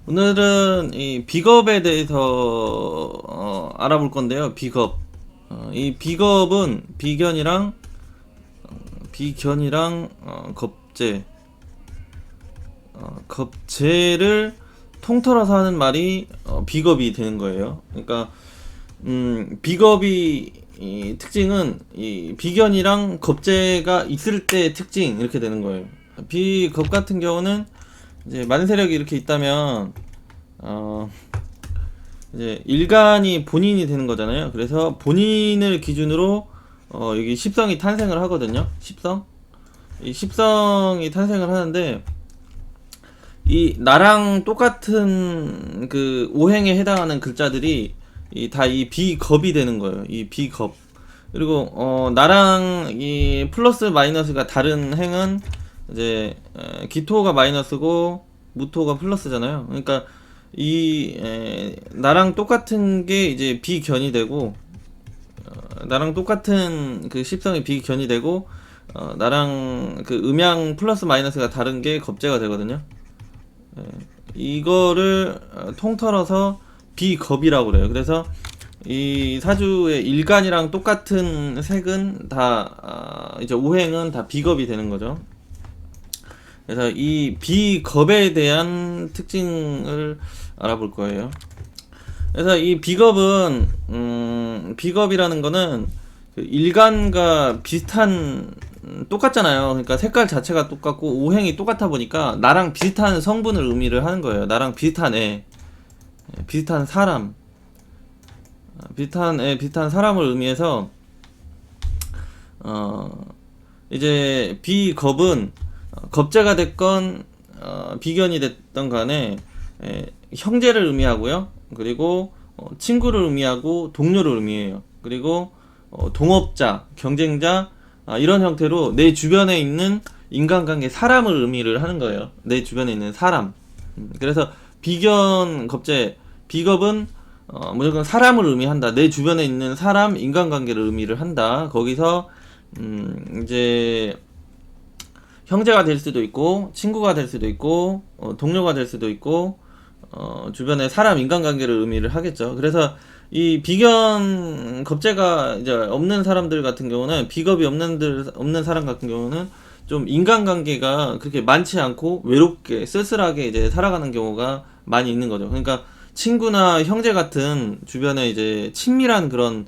오늘은 이 비겁에 대해서 알아볼 건데요. 비겁. 이 비겁은 비견이랑 겁제, 겁제를 통틀어서 하는 말이 비겁이 되는 거예요. 그러니까 비겁이 이 특징은 이 비견이랑 겁제가 있을 때 특징 이렇게 되는 거예요. 비겁 같은 경우는 이제 많은 세력이 이렇게 있다면 이제 일간이 본인이 되는 거잖아요. 그래서 본인을 기준으로 여기 십성이 탄생을 하거든요. 이 십성이 탄생을 하는데 이 나랑 똑같은 그 오행에 해당하는 글자들이 다 이 비겁이 되는 거예요. 이 비겁. 그리고 나랑 이 플러스 마이너스가 다른 행은 이제 기토가 마이너스고 무토가 플러스잖아요. 그러니까 나랑 똑같은 게 이제 비견이 되고 나랑 똑같은 그 십성이 비견이 되고 나랑 그 음양 플러스 마이너스가 다른 게 겁재가 되거든요. 이거를 통틀어서 비겁이라고 그래요. 그래서 이 사주의 일간이랑 똑같은 색은 다 이제 오행은 다 비겁이 되는 거죠. 그래서 이 비겁에 대한 특징을 알아볼 거예요. 그래서 이 비겁이라는 거는 그 일간과 비슷한 똑같잖아요. 그러니까 색깔 자체가 똑같고 오행이 똑같아 보니까 나랑 비슷한 성분을 의미를 하는 거예요. 나랑 비슷한 애, 비슷한 사람, 비슷한 사람을 의미해서 이제 비겁은 겁재가 됐건 비견이 됐던 간에 형제를 의미하고요. 그리고 친구를 의미하고 동료를 의미해요. 그리고 동업자, 경쟁자 이런 형태로 내 주변에 있는 인간관계 사람을 의미를 하는 거예요. 내 주변에 있는 사람. 그래서 비겁은 무조건 사람을 의미한다. 내 주변에 있는 사람, 인간관계를 의미를 한다. 거기서 이제 형제가 될 수도 있고 친구가 될 수도 있고 동료가 될 수도 있고 주변의 사람 인간관계를 의미를 하겠죠. 그래서 이 비견 겁재가 이제 없는 사람들 같은 경우는 비겁이 없는 사람 같은 경우는 좀 인간관계가 그렇게 많지 않고 외롭게 쓸쓸하게 이제 살아가는 경우가 많이 있는 거죠. 그러니까 친구나 형제 같은 주변에 이제 친밀한 그런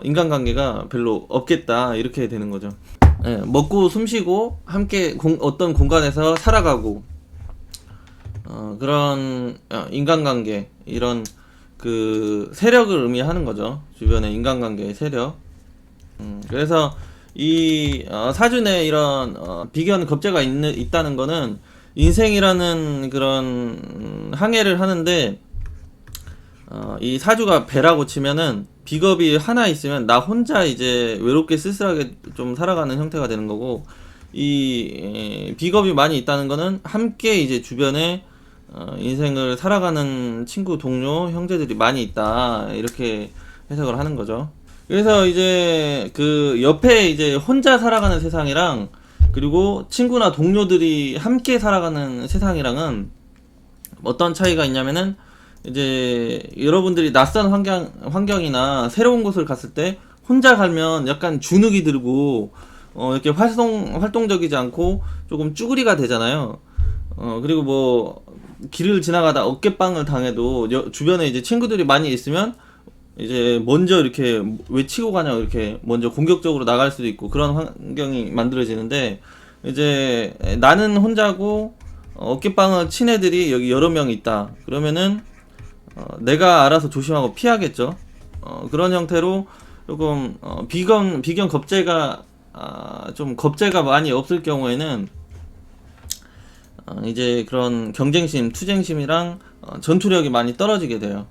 인간관계가 별로 없겠다 이렇게 되는 거죠. 예, 먹고 숨쉬고 함께 어떤 공간에서 살아가고 그런 인간관계 이런 그 세력을 의미하는 거죠. 주변의 인간관계의 세력. 그래서 이 사주 내에 이런 비견 겁재가 있다는 거는 인생이라는 그런 항해를 하는데 이 사주가 배라고 치면은 비겁이 하나 있으면 나 혼자 이제 외롭게 쓸쓸하게 좀 살아가는 형태가 되는 거고 이 비겁이 많이 있다는 거는 함께 이제 주변에 인생을 살아가는 친구, 동료, 형제들이 많이 있다 이렇게 해석을 하는 거죠. 그래서 이제 그 옆에 이제 혼자 살아가는 세상이랑 그리고 친구나 동료들이 함께 살아가는 세상이랑은 어떤 차이가 있냐면은 이제 여러분들이 낯선 환경이나 새로운 곳을 갔을 때 혼자 가면 약간 주눅이 들고 이렇게 활동적이지 않고 조금 쭈그리가 되잖아요. 그리고 뭐 길을 지나가다 어깨빵을 당해도 주변에 이제 친구들이 많이 있으면 이제 먼저 이렇게 외치고 가냐고 이렇게 먼저 공격적으로 나갈 수도 있고 그런 환경이 만들어지는데 이제 나는 혼자고 어깨빵을 친 애들이 여기 여러 명 있다. 그러면은 내가 알아서 조심하고 피하겠죠. 그런 형태로 조금 비견 겁재가 좀 겁재가 많이 없을 경우에는 이제 그런 경쟁심, 투쟁심이랑 전투력이 많이 떨어지게 돼요.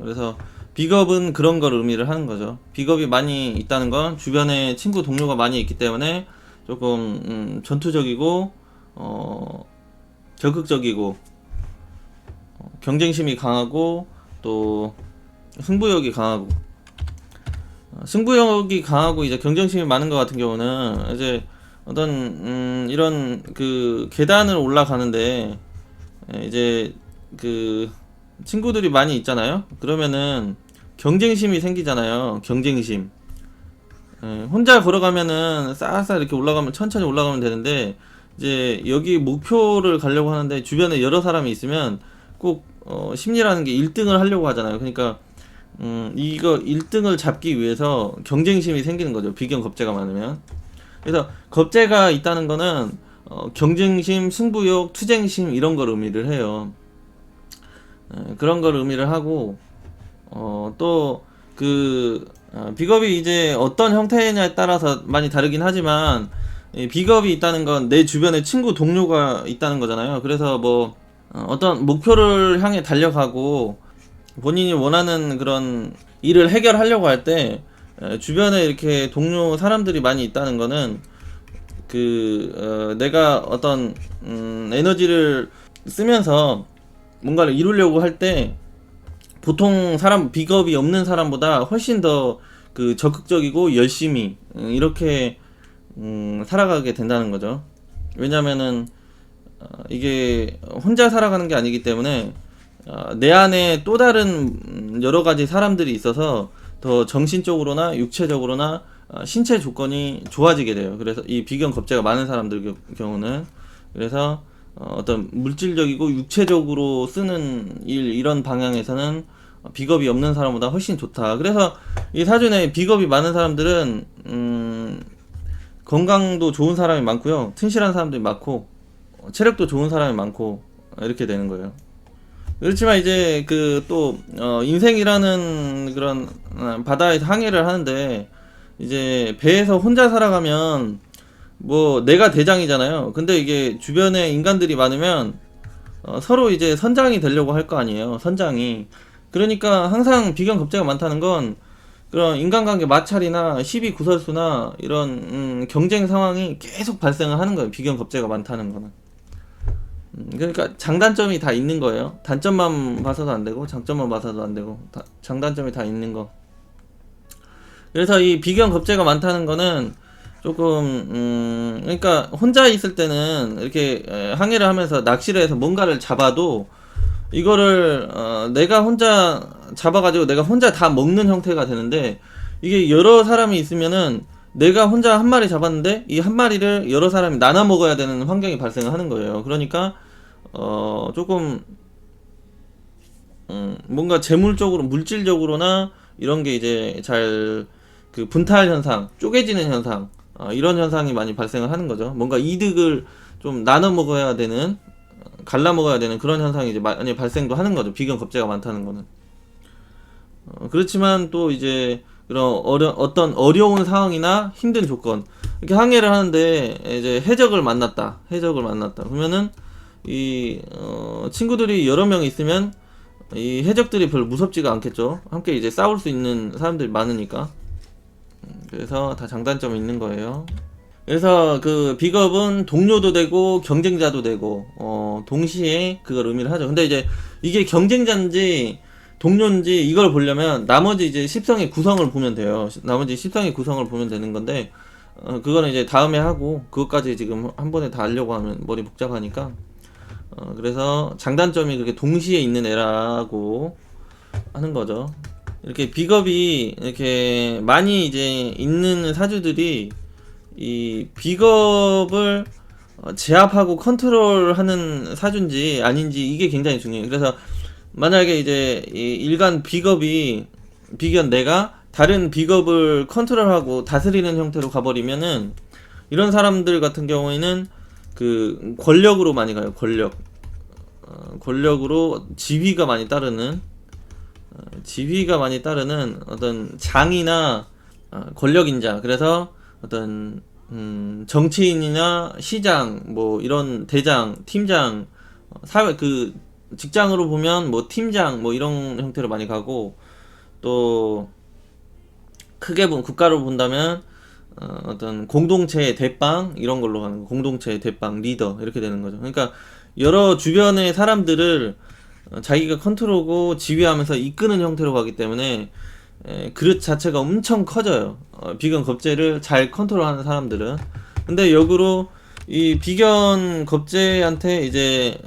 그래서 비겁은 그런 걸 의미를 하는 거죠. 비겁이 많이 있다는 건 주변에 친구, 동료가 많이 있기 때문에 조금 전투적이고 적극적이고 경쟁심이 강하고 또 승부욕이 강하고 이제 경쟁심이 많은 것 같은 경우는 이제 어떤 이런 그 계단을 올라가는데 이제 그 친구들이 많이 있잖아요. 그러면은 경쟁심이 생기잖아요. 경쟁심. 혼자 걸어가면은 싹싹 이렇게 올라가면 천천히 올라가면 되는데, 이제 여기 목표를 가려고 하는데 주변에 여러 사람이 있으면 꼭 심리라는 게 1등을 하려고 하잖아요. 그러니까 이거 1등을 잡기 위해서 경쟁심이 생기는 거죠. 비견 겁재가 많으면. 그래서 겁재가 있다는 거는 경쟁심, 승부욕, 투쟁심 이런 걸 의미를 해요. 그런 걸 의미를 하고, 또 비겁이 이제 어떤 형태냐에 따라서 많이 다르긴 하지만, 이 비겁이 있다는 건 내 주변에 친구, 동료가 있다는 거잖아요. 그래서 뭐 어떤 목표를 향해 달려가고 본인이 원하는 그런 일을 해결하려고 할 때 주변에 이렇게 동료 사람들이 많이 있다는 거는 내가 어떤 에너지를 쓰면서 뭔가를 이루려고 할 때 보통 사람, 비겁이 없는 사람보다 훨씬 더 적극적이고 열심히 이렇게 살아가게 된다는 거죠. 왜냐면은 이게 혼자 살아가는 게 아니기 때문에 내 안에 또 다른 여러 가지 사람들이 있어서 더 정신적으로나 육체적으로나 신체 조건이 좋아지게 돼요. 그래서 이 비견 겁재가 많은 사람들 경우는, 그래서 어떤 물질적이고 육체적으로 쓰는 일, 이런 방향에서는 비겁이 없는 사람보다 훨씬 좋다. 그래서 이 사주에 비겁이 많은 사람들은 건강도 좋은 사람이 많고요, 튼실한 사람들이 많고, 체력도 좋은 사람이 많고, 이렇게 되는 거예요. 그렇지만 이제 인생이라는 그런 바다에서 항해를 하는데, 이제 배에서 혼자 살아가면 뭐 내가 대장이잖아요. 근데 이게 주변에 인간들이 많으면 서로 이제 선장이 되려고 할 거 아니에요. 선장이. 그러니까 항상 비견 겁재가 많다는 건 그런 인간관계 마찰이나 시비 구설수나 이런 경쟁 상황이 계속 발생을 하는 거예요. 비견 겁재가 많다는 거는. 그러니까 장단점이 다 있는 거예요. 단점만 봐서도 안 되고 장점만 봐서도 안 되고 장단점이 다 있는 거. 그래서 이 비견 겁재가 많다는 거는 조금 그러니까 혼자 있을 때는 이렇게 항해를 하면서 낚시를 해서 뭔가를 잡아도 이거를 내가 혼자 잡아가지고 내가 혼자 다 먹는 형태가 되는데, 이게 여러 사람이 있으면은 내가 혼자 한 마리 잡았는데 이 한 마리를 여러 사람이 나눠 먹어야 되는 환경이 발생을 하는 거예요. 그러니까 조금 뭔가 재물적으로, 물질적으로나 이런 게 이제 잘 분탈 현상, 쪼개지는 현상, 이런 현상이 많이 발생을 하는 거죠. 뭔가 이득을 좀 나눠 먹어야 되는, 갈라 먹어야 되는 그런 현상이 이제 많이 발생도 하는 거죠. 비견 겁재가 많다는 거는. 그렇지만 또 이제 그런 어떤 어려운 상황이나 힘든 조건, 이렇게 항해를 하는데 이제 해적을 만났다. 그러면은 이 친구들이 여러 명 있으면 이 해적들이 별로 무섭지가 않겠죠. 함께 이제 싸울 수 있는 사람들이 많으니까. 그래서 다 장단점이 있는 거예요. 그래서 비겁은 동료도 되고 경쟁자도 되고 동시에 그걸 의미를 하죠. 근데 이제 이게 경쟁자인지 동료인지 이걸 보려면 나머지 이제 10성의 구성을 보면 돼요. 나머지 10성의 구성을 보면 되는 건데, 그거는 이제 다음에 하고, 그것까지 지금 한 번에 다 하려고 하면 머리 복잡하니까, 그래서 장단점이 그렇게 동시에 있는 애라고 하는 거죠. 이렇게 비겁이 이렇게 많이 이제 있는 사주들이 이 비겁을 제압하고 컨트롤하는 사주인지 아닌지, 이게 굉장히 중요해요. 그래서 만약에 이제 이 일간 비견 내가 다른 비겁을 컨트롤하고 다스리는 형태로 가버리면은, 이런 사람들 같은 경우에는 권력으로 많이 가요. 권력으로 지위가 많이 따르는 어떤 장이나 권력인자, 그래서 어떤 정치인이나 시장, 뭐 이런 대장, 팀장, 사회 직장으로 보면 뭐 팀장, 뭐 이런 형태로 많이 가고, 또 크게 국가로 본다면 어떤 공동체의 대빵, 이런 걸로 가는 거. 공동체의 대빵, 리더, 이렇게 되는 거죠. 그러니까 여러 주변의 사람들을 자기가 컨트롤하고 지휘하면서 이끄는 형태로 가기 때문에 그릇 자체가 엄청 커져요. 비견 겁재를 잘 컨트롤하는 사람들은. 근데 역으로 이 비견 겁재한테 이제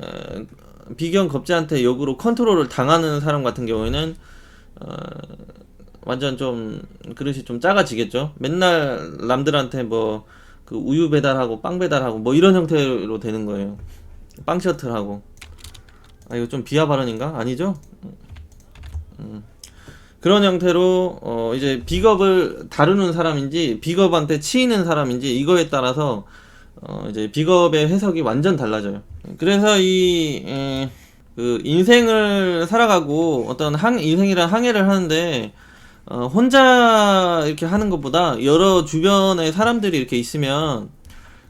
비견 겁제한테 역으로 컨트롤을 당하는 사람 같은 경우에는 완전 좀 그릇이 좀 작아지겠죠. 맨날 남들한테 뭐 그 우유 배달하고 빵 배달하고 뭐 이런 형태로 되는 거예요. 빵 셔틀하고. 아 이거 좀 비하 발언인가? 아니죠? 그런 형태로 이제 비겁을 다루는 사람인지 비겁한테 치이는 사람인지 이거에 따라서 이제 비겁의 해석이 완전 달라져요. 그래서 그 인생을 살아가고 어떤 인생이랑 항해를 하는데 혼자 이렇게 하는 것보다 여러 주변에 사람들이 이렇게 있으면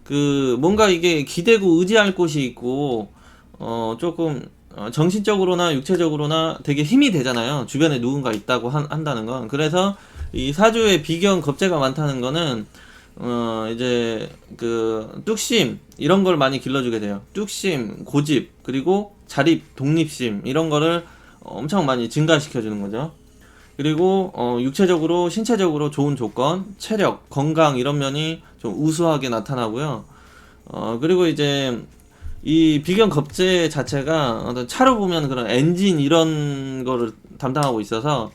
그 뭔가 이게 기대고 의지할 곳이 있고 조금 정신적으로나 육체적으로나 되게 힘이 되잖아요. 주변에 누군가 있다고 한다는 건. 그래서 이 사주에 비견 겁재가 많다는 거는 이제 그 뚝심 이런 걸 많이 길러주게 돼요. 뚝심, 고집, 그리고 자립, 독립심 이런 거를 엄청 많이 증가시켜 주는 거죠. 그리고 육체적으로 신체적으로 좋은 조건, 체력, 건강 이런 면이 좀 우수하게 나타나고요. 그리고 이제 이 비견 겁재 자체가 어떤 차로 보면 그런 엔진 이런 거를 담당하고 있어서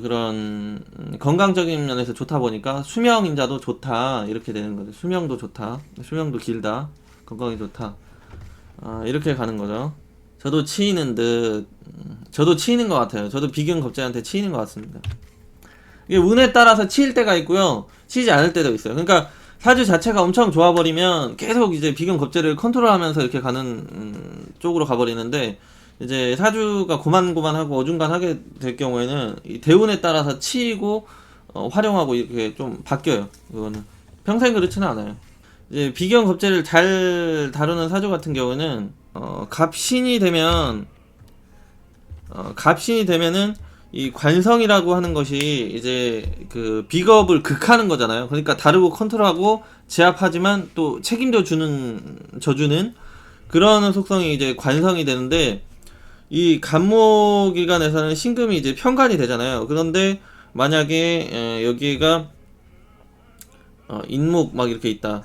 그런 건강적인 면에서 좋다 보니까 수명인자도 좋다 이렇게 되는 거죠. 수명도 좋다, 수명도 길다, 건강이 좋다, 이렇게 가는 거죠. 저도 치이는 것 같아요. 저도 비견 겁재한테 치이는 것 같습니다. 이게 운에 따라서 치일 때가 있고요, 치이지 않을 때도 있어요. 그러니까 사주 자체가 엄청 좋아버리면 계속 이제 비견 겁재를 컨트롤하면서 이렇게 가는 쪽으로 가버리는데, 이제 사주가 고만고만하고 어중간하게 될 경우에는 이 대운에 따라서 치이고 활용하고 이렇게 좀 바뀌어요. 그거는 평생 그렇지는 않아요. 이제 비견 겁재를 잘 다루는 사주 같은 경우는 갑신이 되면은 이 관성이라고 하는 것이 이제 그 비겁을 극하는 거잖아요. 그러니까 다루고 컨트롤하고 제압하지만 또 책임져 주는 그런 속성이 이제 관성이 되는데, 이 간목일간에서는 신금이 이제 편관이 되잖아요. 그런데 만약에 여기가 인목 막 이렇게 있다.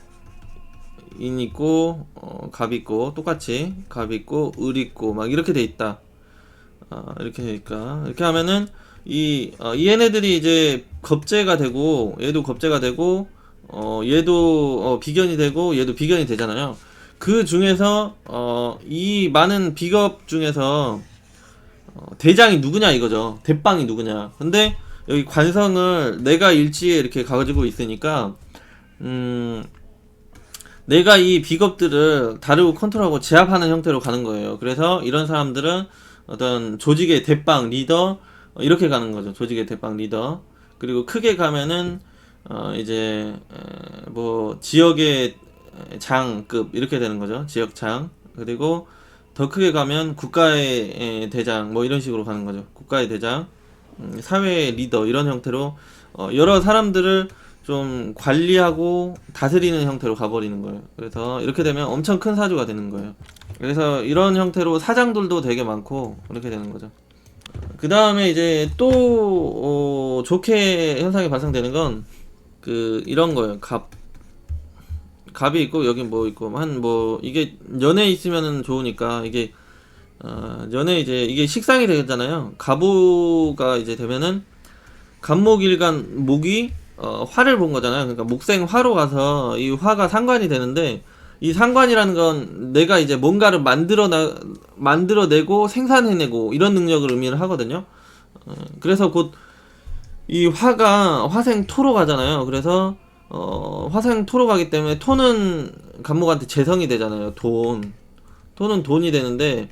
인 있고 갑 있고 똑같이 갑 있고 을 있고 막 이렇게 돼 있다. 이렇게 되니까 이렇게 하면은 얘네들이 이제 겁재가 되고 얘도 겁재가 되고 얘도 비견이 되고 얘도 비견이 되잖아요. 그 중에서 이 많은 비겁 중에서 대장이 누구냐 이거죠. 대빵이 누구냐. 근데 여기 관성을 내가 일지에 이렇게 가지고 있으니까 내가 이 비겁들을 다루고 컨트롤하고 제압하는 형태로 가는 거예요. 그래서 이런 사람들은 어떤 조직의 대빵 리더 이렇게 가는 거죠. 조직의 대빵 리더. 그리고 크게 가면은 이제 뭐 지역의 장급 이렇게 되는 거죠. 지역장. 그리고 더 크게 가면 국가의 대장 뭐 이런 식으로 가는 거죠. 국가의 대장, 사회의 리더 이런 형태로 여러 사람들을 좀 관리하고 다스리는 형태로 가버리는 거예요. 그래서 이렇게 되면 엄청 큰 사주가 되는 거예요. 그래서 이런 형태로 사장들도 되게 많고 이렇게 되는 거죠. 그 다음에 이제 또 좋게 현상이 발생되는 건 그 이런 거예요. 갑이 있고 여기 뭐 있고 이게 연에 있으면은 좋으니까 이게 연에 이제 이게 식상이 되잖아요. 갑오가 이제 되면은 갑목일간 목이 화를 본 거잖아요. 그러니까 목생 화로 가서 이 화가 상관이 되는데, 이 상관이라는 건 내가 이제 뭔가를 만들어내고 생산해내고 이런 능력을 의미를 하거든요. 그래서 곧 이 화가 화생 토로 가잖아요. 그래서 화생 토로 가기 때문에 토는 간목한테 재성이 되잖아요. 토는 돈이 되는데,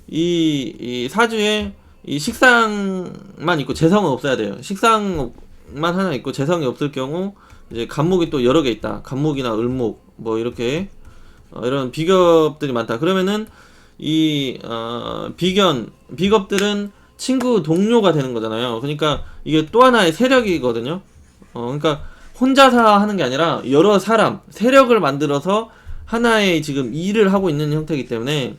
이 사주에 이 식상만 있고 재성은 없어야 돼요. 식상만 하나 있고 재성이 없을 경우 이제 간목이 또 여러 개 있다. 간목이나 을목 뭐 이렇게 이런 비겁들이 많다. 그러면은 이 비겁들은 친구 동료가 되는 거잖아요. 그러니까 이게 또 하나의 세력이거든요. 그러니까 혼자서 하는 게 아니라 여러 사람 세력을 만들어서 하나의 지금 일을 하고 있는 형태이기 때문에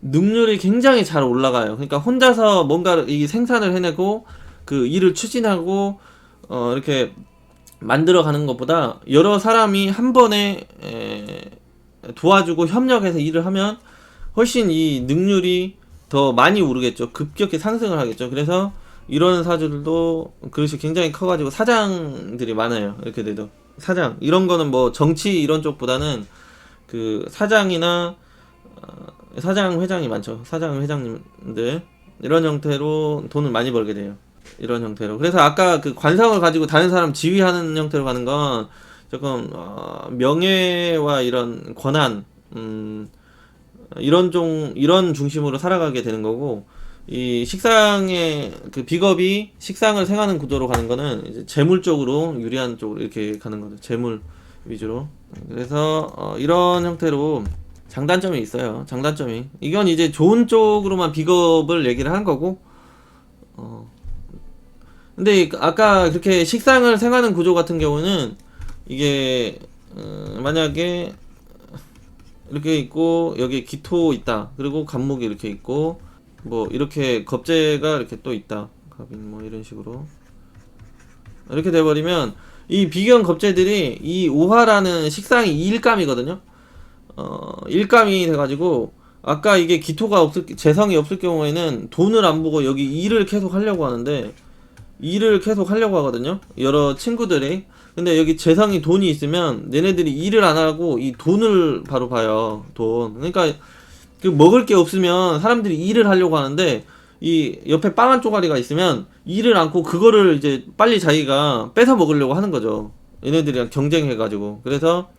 능률이 굉장히 잘 올라가요. 그러니까 혼자서 뭔가 이 생산을 해내고 그 일을 추진하고 이렇게 만들어가는 것보다 여러 사람이 한 번에 도와주고 협력해서 일을 하면 훨씬 이 능률이 더 많이 오르겠죠. 급격히 상승을 하겠죠. 그래서 이런 사주들도 그릇이 굉장히 커가지고 사장들이 많아요. 이렇게 돼도 사장 이런 거는 뭐 정치 이런 쪽보다는 그 사장이나 사장 회장이 많죠. 사장 회장님들 이런 형태로 돈을 많이 벌게 돼요. 이런 형태로. 그래서 아까 그 관성을 가지고 다른 사람 지휘하는 형태로 가는 건 조금 명예와 이런 권한 이런 중심으로 살아가게 되는 거고, 이 식상의 그 비겁이 식상을 생하는 구조로 가는 거는 이제 재물 쪽으로 유리한 쪽으로 이렇게 가는 거죠. 재물 위주로. 그래서 이런 형태로 장단점이 있어요. 장단점이. 이건 이제 좋은 쪽으로만 비겁을 얘기를 한 거고, 근데 아까 그렇게 식상을 생하는 구조 같은 경우는 이게 만약에 이렇게 있고 여기 기토 있다, 그리고 간목이 이렇게 있고 뭐 이렇게 겁재가 이렇게 또 있다, 갑인 뭐 이런 식으로 이렇게 돼버리면 이 비견 겁재들이 이 오화라는 식상이 일감이거든요. 일감이 돼가지고 아까 이게 기토가 재성이 없을 경우에는 돈을 안 보고 여기 일을 계속 하려고 하는데, 일을 계속 하려고 하거든요, 여러 친구들이. 근데 여기 재성이 돈이 있으면 얘네들이 일을 안 하고 이 돈을 바로 봐요. 돈. 그러니까 그 먹을 게 없으면 사람들이 일을 하려고 하는데, 이 옆에 빵 한 쪼가리가 있으면 일을 않고 그거를 이제 빨리 자기가 뺏어 먹으려고 하는 거죠. 얘네들이랑 경쟁해가지고. 그래서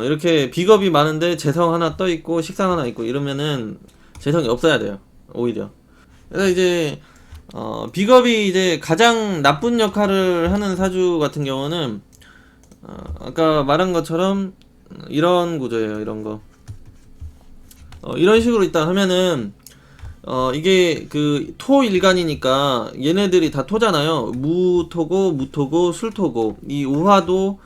이렇게 비겁이 많은데 재성 하나 떠 있고 식상 하나 있고 이러면은 재성이 없어야 돼요, 오히려. 그래서 이제 비겁이 이제 가장 나쁜 역할을 하는 사주 같은 경우는 아까 말한 것처럼 이런 구조예요. 이런 거. 이런 식으로 있다 하면은 이게 그 토일간이니까 얘네들이 다 토잖아요. 무토고 무토고 술토고, 이 우화도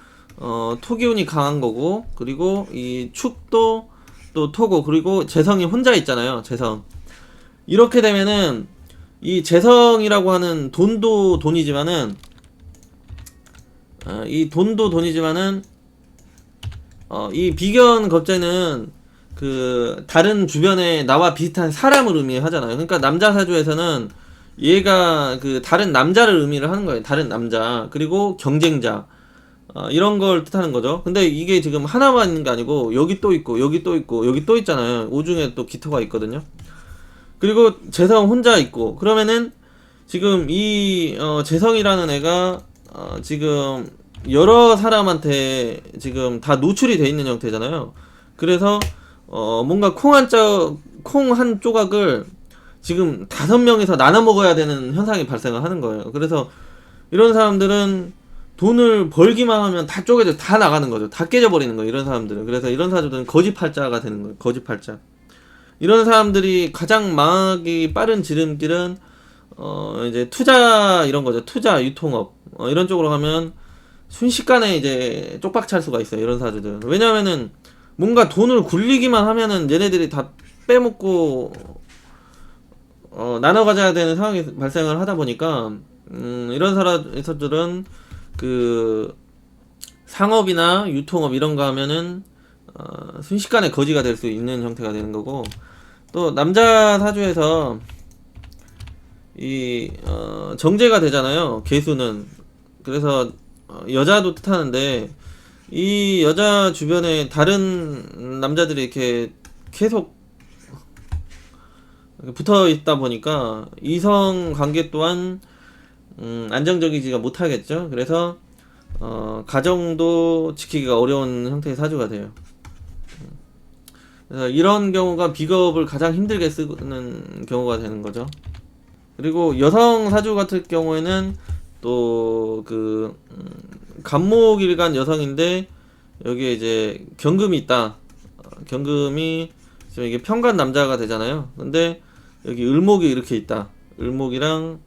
토기운이 강한 거고, 그리고 이 축도 또 토고, 그리고 재성이 혼자 있잖아요. 재성. 이렇게 되면은 이 재성이라고 하는 돈도 돈이지만은 이 돈도 돈이지만은 이 비견 겁재는 그 다른 주변에 나와 비슷한 사람을 의미하잖아요. 그러니까 남자 사주에서는 얘가 그 다른 남자를 의미를 하는 거예요. 다른 남자, 그리고 경쟁자, 이런 걸 뜻하는 거죠. 근데 이게 지금 하나만 있는 게 아니고 여기 또 있고 여기 또 있고 여기 또 있잖아요. 오중에 또 기토가 있거든요. 그리고 재성 혼자 있고, 그러면은 지금 이 재성이라는 애가 지금 여러 사람한테 지금 다 노출이 돼 있는 형태잖아요. 그래서 뭔가 콩 한 조각을 지금 5명이서 나눠 먹어야 되는 현상이 발생을 하는 거예요. 그래서 이런 사람들은 돈을 벌기만 하면 다 쪼개져, 다 나가는 거죠. 다 깨져버리는 거예요, 이런 사람들은. 그래서 이런 사람들은 거지팔자가 되는 거예요. 거지팔자. 이런 사람들이 가장 망하기 빠른 지름길은 이제 투자 이런 거죠. 투자, 유통업 이런 쪽으로 가면 순식간에 이제 쪽박찰 수가 있어요, 이런 사주들은. 왜냐면은 뭔가 돈을 굴리기만 하면은 얘네들이 다 빼먹고 나눠 가져야 되는 상황이 발생을 하다 보니까 이런 사람들은 그 상업이나 유통업 이런 거 하면은 순식간에 거지가 될 수 있는 형태가 되는 거고, 또 남자 사주에서 이 정제가 되잖아요, 개수는. 그래서 여자도 뜻하는데, 이 여자 주변에 다른 남자들이 이렇게 계속 붙어 있다 보니까 이성 관계 또한 안정적이지가 못하겠죠. 그래서 가정도 지키기가 어려운 형태의 사주가 돼요. 그래서 이런 경우가 비겁을 가장 힘들게 쓰는 경우가 되는 거죠. 그리고 여성 사주 같은 경우에는 또 그 간목일간 여성인데 여기에 이제 경금이 있다. 경금이 지금 이게 편관 남자가 되잖아요. 근데 여기 을목이 이렇게 있다. 을목이랑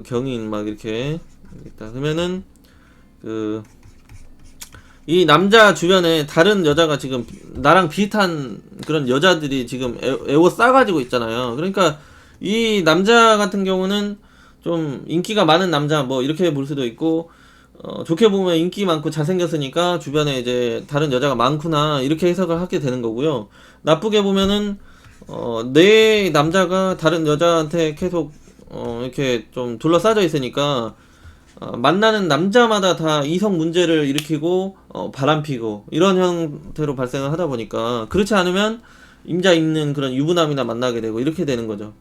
경인 막 이렇게 있다. 그러면은 그 이 남자 주변에 다른 여자가 지금 나랑 비슷한 그런 여자들이 지금 애워 싸가지고 있잖아요. 그러니까 이 남자 같은 경우는 좀 인기가 많은 남자 뭐 이렇게 볼 수도 있고, 좋게 보면 인기 많고 잘생겼으니까 주변에 이제 다른 여자가 많구나 이렇게 해석을 하게 되는 거고요. 나쁘게 보면은 내 남자가 다른 여자한테 계속 이렇게 좀 둘러싸여 있으니까 만나는 남자마다 다 이성 문제를 일으키고 바람피고 이런 형태로 발생을 하다 보니까, 그렇지 않으면 임자 있는 그런 유부남이나 만나게 되고 이렇게 되는 거죠.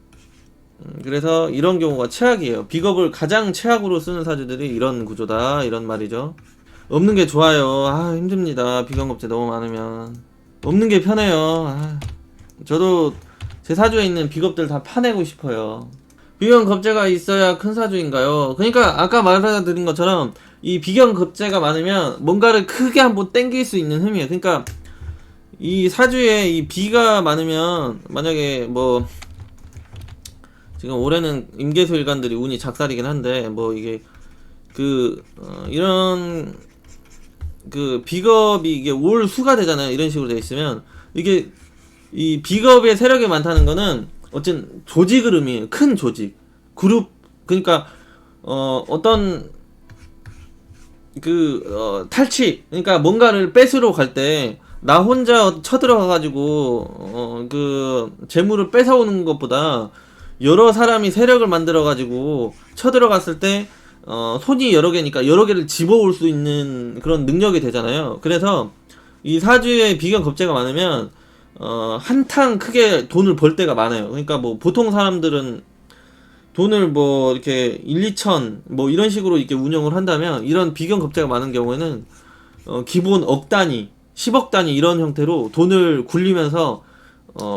그래서 이런 경우가 최악이에요. 비겁을 가장 최악으로 쓰는 사주들이 이런 구조다, 이런 말이죠. 없는 게 좋아요. 힘듭니다. 비견겁제 너무 많으면. 없는 게 편해요. 저도 제 사주에 있는 비겁들 다 파내고 싶어요. 비견겁제가 있어야 큰 사주인가요? 그러니까 아까 말해드린 것처럼 이 비견겁제가 많으면 뭔가를 크게 한번 땡길 수 있는 흠이에요. 그러니까 이 사주에 이 비가 많으면, 만약에 뭐 지금 올해는 임계수 일간들이 운이 작살이긴 한데, 뭐 이게 이런 비겁이 이게 올 수가 되잖아요. 이런 식으로 돼 있으면, 이게 이 비겁의 세력이 많다는 거는 어쨌든 조직을 의미해요. 큰 조직, 그룹. 그러니까 어떤 탈취, 그러니까 뭔가를 뺏으러 갈 때 나 혼자 쳐들어가 가지고 재물을 뺏어오는 것보다 여러 사람이 세력을 만들어 가지고 쳐들어갔을 때 손이 여러 개니까 여러 개를 집어올 수 있는 그런 능력이 되잖아요. 그래서 이 사주에 비견겁제가 많으면 한탕 크게 돈을 벌 때가 많아요. 그러니까 뭐 보통 사람들은 돈을 뭐 이렇게 1, 2천 뭐 이런 식으로 이렇게 운영을 한다면, 이런 비견겁제가 많은 경우에는 기본 억 단위, 10억 단위 이런 형태로 돈을 굴리면서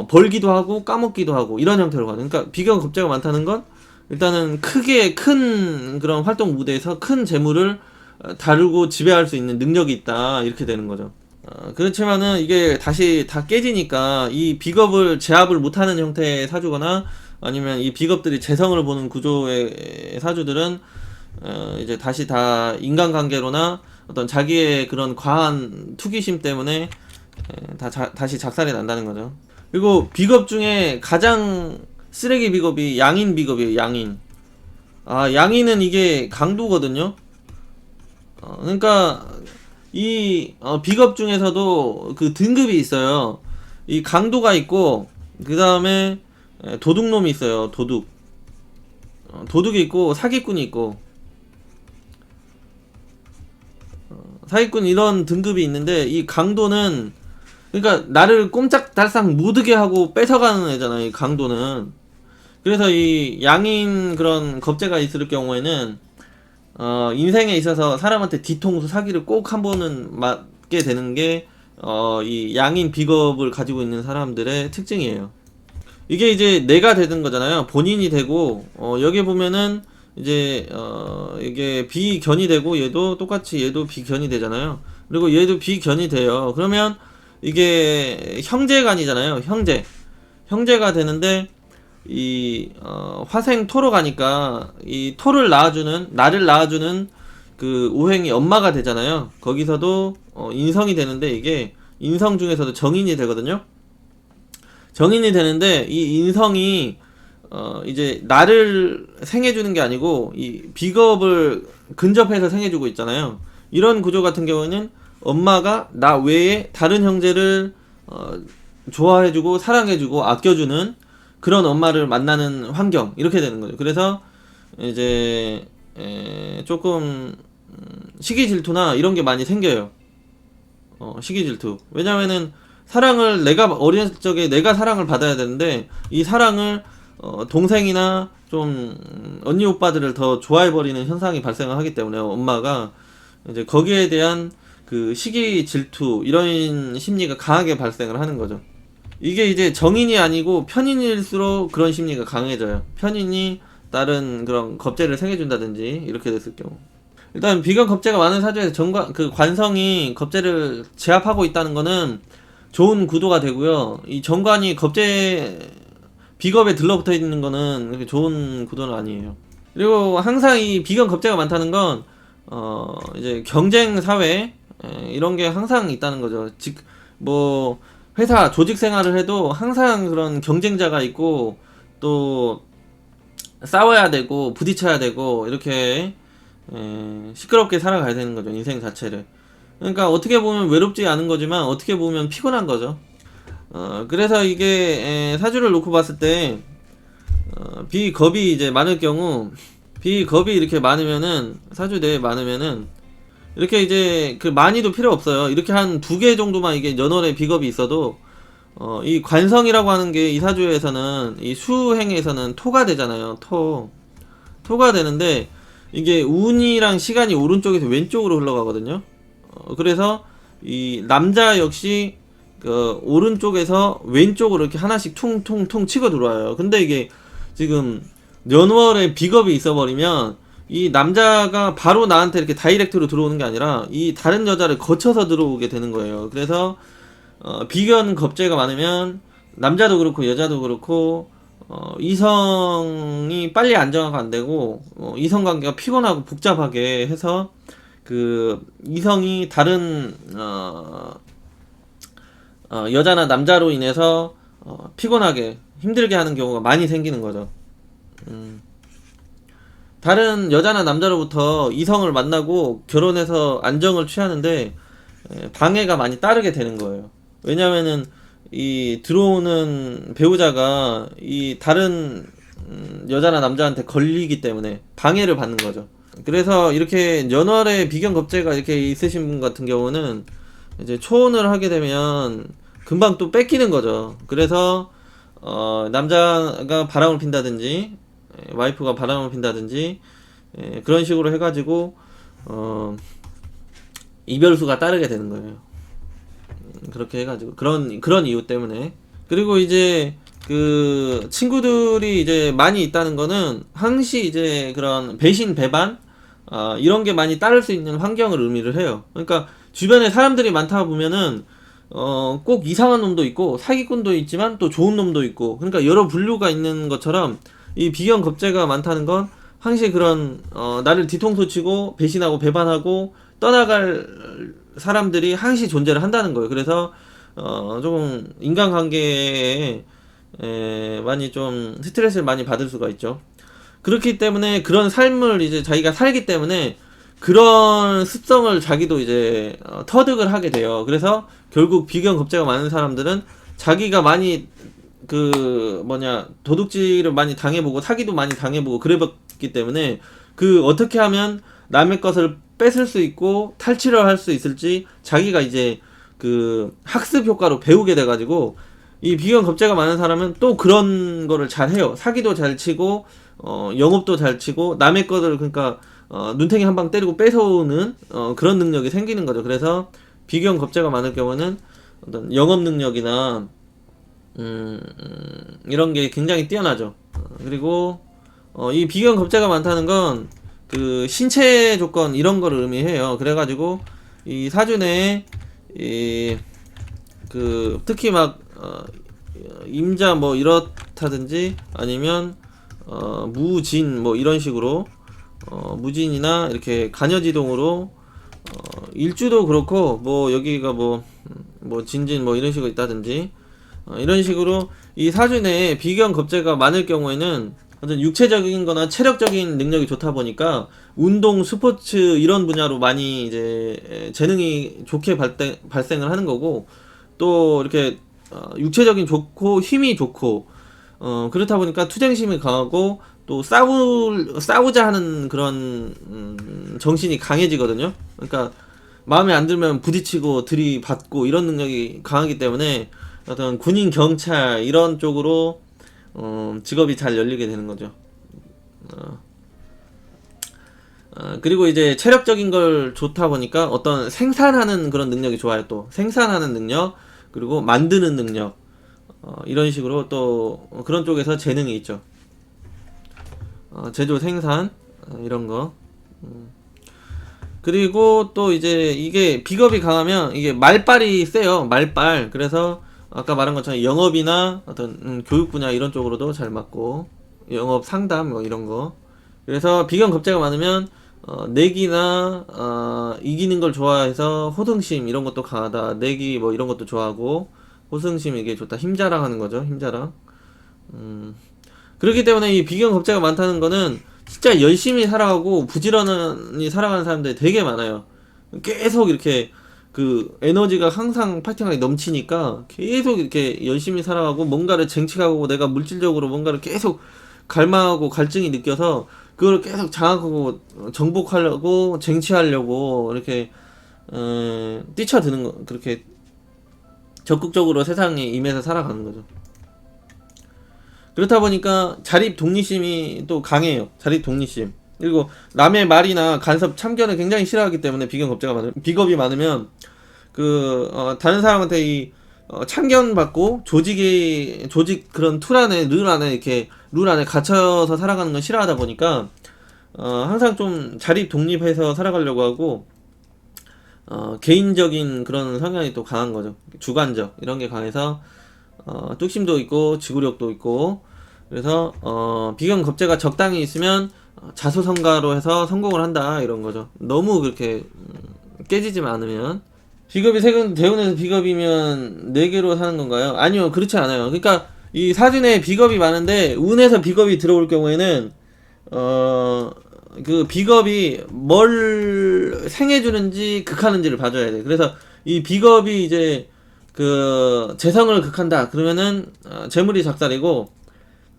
벌기도 하고 까먹기도 하고 이런 형태로 가는. 그러니까 비견겁제가 많다는 건 일단은 크게 큰 그런 활동 무대에서 큰 재물을 다루고 지배할 수 있는 능력이 있다, 이렇게 되는 거죠. 그렇지만은 이게 다시 다 깨지니까 이 비겁을 제압을 못하는 형태의 사주거나, 아니면 이 비겁들이 재성을 보는 구조의 사주들은 이제 다시 다 인간관계로나 어떤 자기의 그런 과한 투기심 때문에 다시 작살이 난다는 거죠. 그리고 비겁 중에 가장 쓰레기 비겁이 양인 비겁이에요. 양인. 양인은 이게 강도거든요. 그러니까 이 비겁 중에서도 그 등급이 있어요. 이 강도가 있고, 그 다음에 도둑놈이 있어요. 도둑이 있고 사기꾼이 있고, 사기꾼 이런 등급이 있는데, 이 강도는 그러니까 나를 꼼짝달싹 못하게 하고 뺏어가는 애잖아요, 이 강도는. 그래서 이 양인 그런 겁제가 있을 경우에는 인생에 있어서 사람한테 뒤통수 사기를 꼭 한 번은 맞게 되는 게 이 양인 비겁을 가지고 있는 사람들의 특징이에요. 이게 이제 내가 되는 거잖아요. 본인이 되고, 여기 보면은 이제 이게 비견이 되고, 얘도 똑같이 얘도 비견이 되잖아요. 그리고 얘도 비견이 돼요. 그러면 이게 형제간이잖아요. 형제가 되는데, 이 화생 토로 가니까 이 토를 낳아주는, 나를 낳아주는 그 오행이 엄마가 되잖아요. 거기서도 인성이 되는데, 이게 인성 중에서도 정인이 되거든요. 정인이 되는데, 이 인성이 이제 나를 생해주는 게 아니고 이 비겁을 근접해서 생해주고 있잖아요. 이런 구조 같은 경우에는 엄마가 나 외에 다른 형제를 좋아해주고 사랑해주고 아껴주는 그런 엄마를 만나는 환경, 이렇게 되는 거죠. 그래서 이제 조금 시기 질투나 이런 게 많이 생겨요. 시기 질투. 왜냐면은 사랑을, 내가 어린 적에 내가 사랑을 받아야 되는데, 이 사랑을 동생이나 좀 언니 오빠들을 더 좋아해버리는 현상이 발생을 하기 때문에, 엄마가 이제 거기에 대한 그 시기 질투 이런 심리가 강하게 발생을 하는 거죠. 이게 이제 정인이 아니고 편인일수록 그런 심리가 강해져요. 편인이 다른 그런 겁제를 생겨준다든지 이렇게 됐을 경우. 일단 비견 겁제가 많은 사주에서 관성이 겁제를 제압하고 있다는 거는 좋은 구도가 되고요. 이 정관이 비겁에 들러붙어 있는 거는 그렇게 좋은 구도는 아니에요. 그리고 항상 이 비견 겁제가 많다는 건 이제 경쟁 사회 이런 게 항상 있다는 거죠. 뭐 회사 조직 생활을 해도 항상 그런 경쟁자가 있고, 또 싸워야 되고 부딪혀야 되고, 이렇게 시끄럽게 살아가야 되는 거죠, 인생 자체를. 그러니까 어떻게 보면 외롭지 않은 거지만 어떻게 보면 피곤한 거죠. 그래서 이게 사주를 놓고 봤을 때 비겁이 이제 많을 경우, 비겁이 이렇게 많으면은, 사주 내에 많으면은 이렇게 이제 그 많이도 필요 없어요. 이렇게 한 2개 정도만 이게 연월에 비겁이 있어도 이 관성이라고 하는 게 이 사주에서는, 이 수행에서는 토가 되잖아요. 토가 되는데 이게 운이랑 시간이 오른쪽에서 왼쪽으로 흘러가거든요. 그래서 이 남자 역시 그 오른쪽에서 왼쪽으로 이렇게 하나씩 퉁퉁퉁 치고 들어와요. 근데 이게 지금 연월에 비겁이 있어버리면 이 남자가 바로 나한테 이렇게 다이렉트로 들어오는 게 아니라 이 다른 여자를 거쳐서 들어오게 되는 거예요. 그래서 비견 겁재가 많으면 남자도 그렇고 여자도 그렇고 이성이 빨리 안정화가 안 되고 이성관계가 피곤하고 복잡하게 해서 그 이성이 다른 여자나 남자로 인해서 피곤하게 힘들게 하는 경우가 많이 생기는 거죠. 다른 여자나 남자로부터 이성을 만나고 결혼해서 안정을 취하는데 방해가 많이 따르게 되는 거예요. 왜냐면은 이 들어오는 배우자가 이 다른 여자나 남자한테 걸리기 때문에 방해를 받는 거죠. 그래서 이렇게 연월에 비견 겁재가 이렇게 있으신 분 같은 경우는 이제 초혼을 하게 되면 금방 또 뺏기는 거죠. 그래서 남자가 바람을 핀다든지 와이프가 바람을 핀다든지 그런 식으로 해가지고 이별수가 따르게 되는 거예요. 그렇게 해가지고 그런 이유 때문에. 그리고 이제 그 친구들이 이제 많이 있다는 거는 항시 이제 그런 배신 배반 이런 게 많이 따를 수 있는 환경을 의미를 해요. 그러니까 주변에 사람들이 많다 보면은 꼭 이상한 놈도 있고 사기꾼도 있지만 또 좋은 놈도 있고, 그러니까 여러 분류가 있는 것처럼 이 비견 겁재가 많다는 건 항시 그런 나를 뒤통수 치고 배신하고 배반하고 떠나갈 사람들이 항시 존재를 한다는 거예요. 그래서 조금 인간관계에 많이 좀 스트레스를 많이 받을 수가 있죠. 그렇기 때문에 그런 삶을 이제 자기가 살기 때문에 그런 습성을 자기도 이제 터득을 하게 돼요. 그래서 결국 비견 겁재가 많은 사람들은 자기가 많이 도둑질을 많이 당해보고 사기도 많이 당해보고 그래봤기 때문에 그 어떻게 하면 남의 것을 뺏을 수 있고 탈취를 할 수 있을지 자기가 이제 그 학습 효과로 배우게 돼가지고 이 비견 겁재가 많은 사람은 또 그런 거를 잘 해요. 사기도 잘 치고 영업도 잘 치고 남의 것을, 그러니까 눈탱이 한 방 때리고 뺏어오는 그런 능력이 생기는 거죠. 그래서 비견 겁재가 많을 경우는 어떤 영업 능력이나 이런 게 굉장히 뛰어나죠. 그리고 이 비견 겁재가 많다는 건 그 신체 조건 이런 거를 의미해요. 그래가지고 이 사주 내에 그 특히 막 임자 뭐 이렇다든지 아니면 무진 뭐 이런 식으로 무진이나 이렇게 간여지동으로 일주도 그렇고 뭐 여기가 뭐 진진 뭐 이런 식으로 있다든지 이런 식으로 이 사주 내에 비견 겁재가 많을 경우에는 어떤 육체적인 거나 체력적인 능력이 좋다 보니까 운동, 스포츠 이런 분야로 많이 이제 재능이 좋게 발생을 하는 거고, 또 이렇게 육체적인 좋고 힘이 좋고 그렇다 보니까 투쟁심이 강하고 또 싸우자 하는 그런 정신이 강해지거든요. 그러니까 마음에 안 들면 부딪히고 들이받고 이런 능력이 강하기 때문에 어떤 군인, 경찰 이런 쪽으로 직업이 잘 열리게 되는 거죠. 그리고 이제 체력적인 걸 좋다 보니까 어떤 생산하는 그런 능력이 좋아요. 또 생산하는 능력, 그리고 만드는 능력, 이런 식으로 또 그런 쪽에서 재능이 있죠. 제조, 생산 이런 거. 그리고 또 이제 이게 비겁이 강하면 이게 말빨이 세요. 말빨. 그래서 아까 말한 것처럼 영업이나 어떤 교육 분야 이런 쪽으로도 잘 맞고, 영업 상담 뭐 이런 거. 그래서 비견 겁재가 많으면 내기나 이기는 걸 좋아해서 호등심 이런 것도 강하다. 내기 뭐 이런 것도 좋아하고, 호승심 이게 좋다. 힘자랑 하는 거죠. 힘자랑. 그렇기 때문에 이 비견 겁재가 많다는 거는 진짜 열심히 살아가고 부지런히 살아가는 사람들이 되게 많아요. 계속 이렇게 그 에너지가 항상 파이팅하게 넘치니까 계속 이렇게 열심히 살아가고 뭔가를 쟁취하고 내가 물질적으로 뭔가를 계속 갈망하고 갈증이 느껴서 그걸 계속 장악하고 정복하려고 쟁취하려고 이렇게 뛰쳐드는 거, 그렇게 적극적으로 세상에 임해서 살아가는 거죠. 그렇다 보니까 자립 독립심이 또 강해요. 자립 독립심. 그리고 남의 말이나 간섭 참견을 굉장히 싫어하기 때문에 비겁이 많으면 다른 사람한테 참견받고 조직 그런 룰 안에 이렇게 룰 안에 갇혀서 살아가는 건 싫어하다 보니까 항상 좀 자립 독립해서 살아가려고 하고 개인적인 그런 성향이 또 강한 거죠. 주관적 이런 게 강해서 뚝심도 있고 지구력도 있고, 그래서 비견 겁재가 적당히 있으면 자수성가로 해서 성공을 한다 이런 거죠. 너무 그렇게 깨지지만 않으면. 비겁이 대운에서 비겁이면 4개로 사는 건가요? 아니요, 그렇지 않아요. 그러니까 이 사주에 비겁이 많은데 운에서 비겁이 들어올 경우에는 그 비겁이 뭘 생해주는지 극하는지를 봐줘야 돼. 그래서 이 비겁이 이제 그 재성을 극한다 그러면은 재물이 작살이고,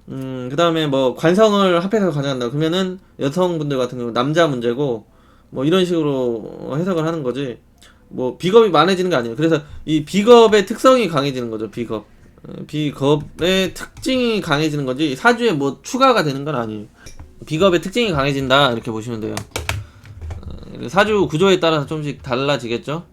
그 다음에 뭐 관성을 합해서 가져간다 그러면은 여성분들 같은 경우 남자 문제고, 뭐 이런 식으로 해석을 하는 거지. 뭐 비겁이 많아지는 게 아니에요. 그래서 이 비겁의 특성이 강해지는 거죠. 비겁의 특징이 강해지는 거지 사주에 뭐 추가가 되는 건 아니에요. 비겁의 특징이 강해진다 이렇게 보시면 돼요. 사주 구조에 따라서 조금씩 달라지겠죠.